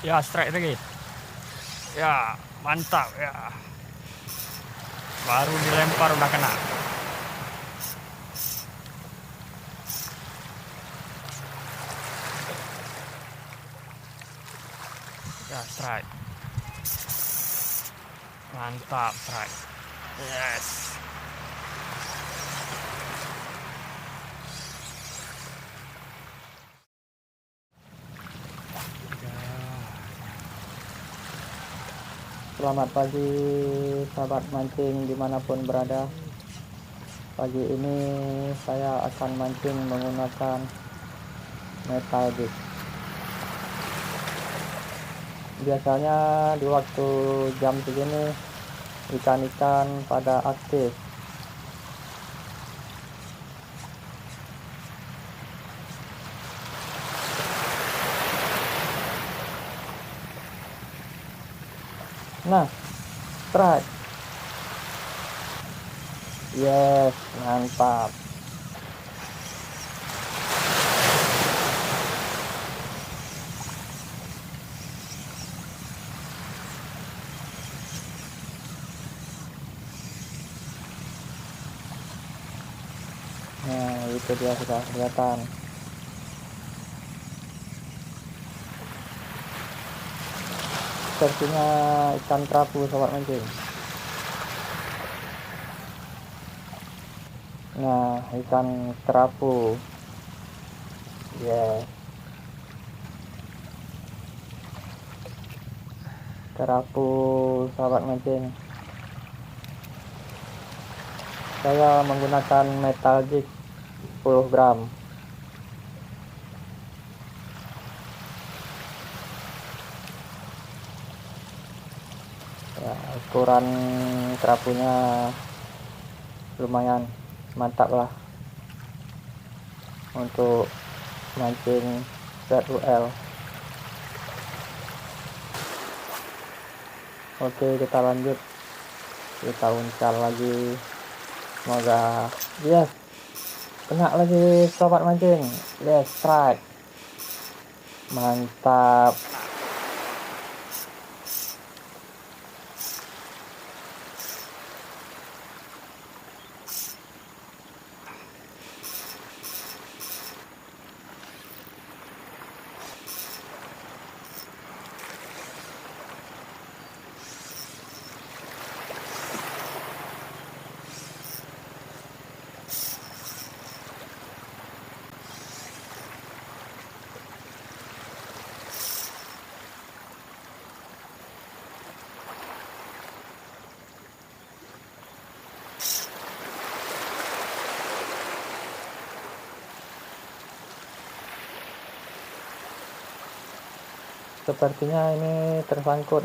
Ya, strike lagi. Ya, mantap ya. Baru dilempar udah kena. Ya, strike. Mantap, strike. Yes. Selamat pagi sahabat mancing dimanapun berada. Pagi ini saya akan mancing menggunakan metal jig. Biasanya di waktu jam segini ikan-ikan pada aktif. Nah, strike. Yes, mantap. Nah, itu dia sudah kelihatan. Sepertinya ikan kerapu sobat mancing. Nah, ikan kerapu. Yes. Kerapu sahabat mancing. Saya menggunakan metal jig 10 gram. Ya, ukuran kerapunya lumayan mantap lah untuk mancing ZUL. Oke, kita lanjut, kita uncal lagi, semoga yes, kena lagi sobat mancing. Yes, strike, mantap. Sepertinya ini tersangkut.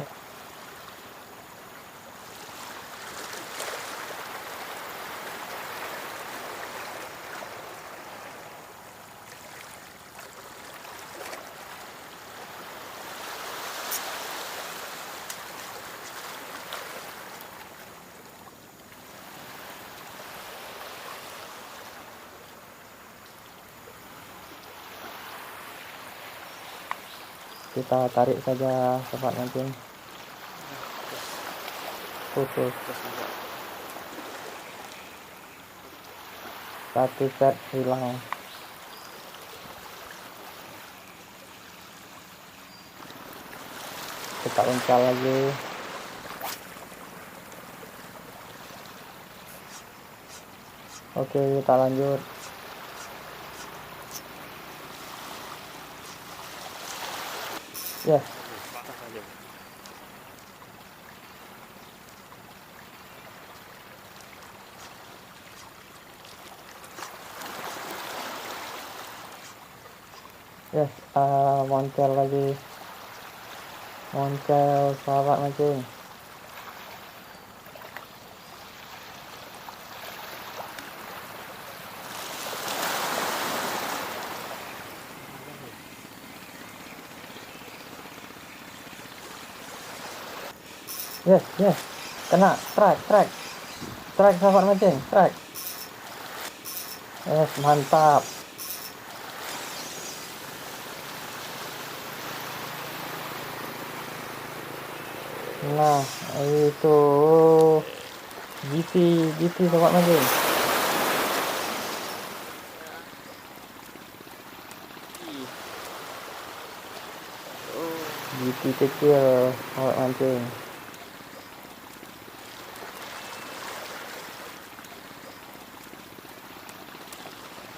Kita tarik saja sobat mancing. Putus. Satu set hilang. Kita uncal lagi. Oke, kita lanjut. Yes. Yes, moncel lagi. Moncel sahabat mancing. Yes, yes. Kena, strike sahabat mancing, strike. Yes, mantap. Nah, itu GT GT sobat mancing. GT kecil sobat mancing.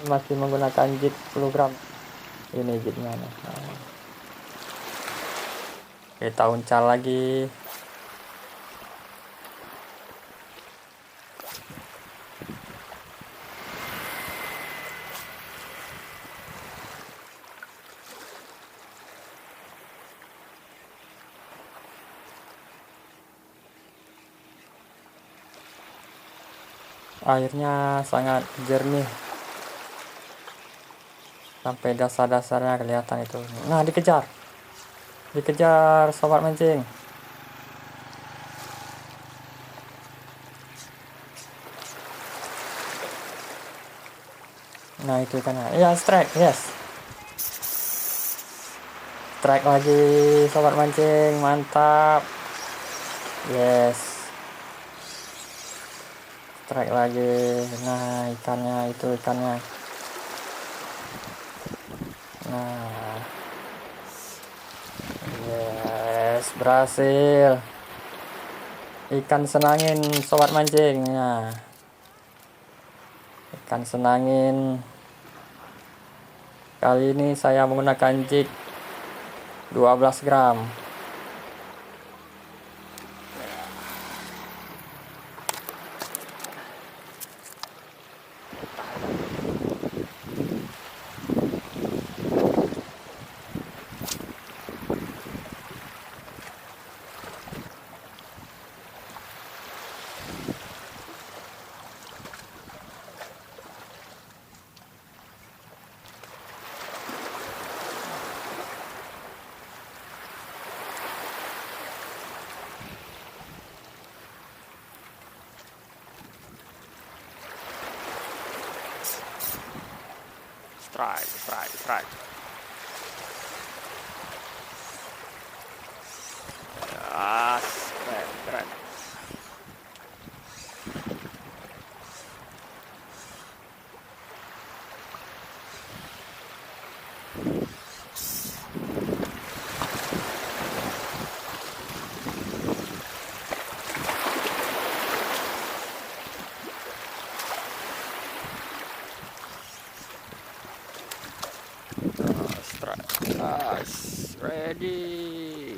Masih menggunakan jig 10 gram. Ini jignya nih. Nah. Kita uncal lagi. Airnya sangat jernih, sampai dasar-dasarnya kelihatan itu. Nah, dikejar sobat mancing. Nah, itu kan ya, strike. Yes, strike lagi sobat mancing, mantap. Yes, strike lagi. Nah, itu ikannya. Nah, yes, berhasil. Ikan senangin sobat mancing. Nah, ikan senangin. Kali ini saya menggunakan jig 12 gram. Strike. Keren. Strike. Ready.